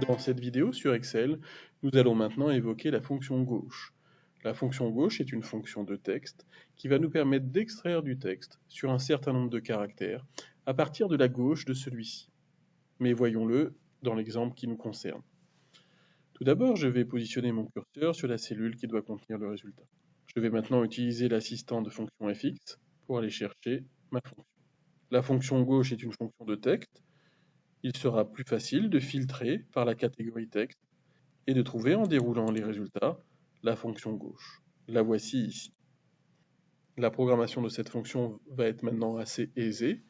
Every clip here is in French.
Dans cette vidéo sur Excel, nous allons maintenant évoquer la fonction gauche. La fonction gauche est une fonction de texte qui va nous permettre d'extraire du texte sur un certain nombre de caractères à partir de la gauche de celui-ci. Mais voyons-le dans l'exemple qui nous concerne. Tout d'abord, je vais positionner mon curseur sur la cellule qui doit contenir le résultat. Je vais maintenant utiliser l'assistant de fonction fx pour aller chercher ma fonction. La fonction gauche est une fonction de texte. Il sera plus facile de filtrer par la catégorie texte et de trouver en déroulant les résultats la fonction gauche. La voici ici. La programmation de cette fonction va être maintenant assez aisée.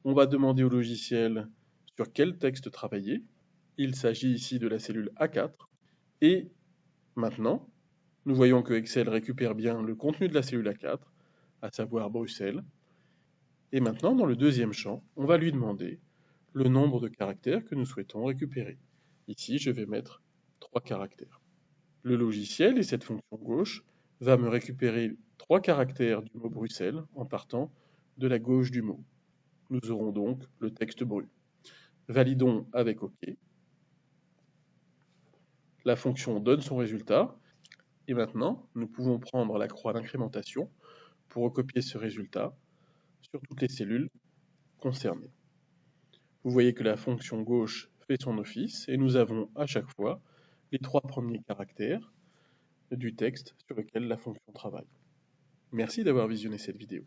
On va demander au logiciel sur quel texte travailler. Il s'agit ici de la cellule A4. Et maintenant, nous voyons que Excel récupère bien le contenu de la cellule A4, à savoir Bruxelles. Et maintenant, dans le deuxième champ, on va lui demander le nombre de caractères que nous souhaitons récupérer. Ici, je vais mettre 3 caractères. Le logiciel et cette fonction gauche va me récupérer 3 caractères du mot Bruxelles en partant de la gauche du mot. Nous aurons donc le texte brut. Validons avec OK. La fonction donne son résultat. Et maintenant, nous pouvons prendre la croix d'incrémentation pour recopier ce résultat sur toutes les cellules concernées. Vous voyez que la fonction gauche fait son office et nous avons à chaque fois les 3 premiers caractères du texte sur lequel la fonction travaille. Merci d'avoir visionné cette vidéo.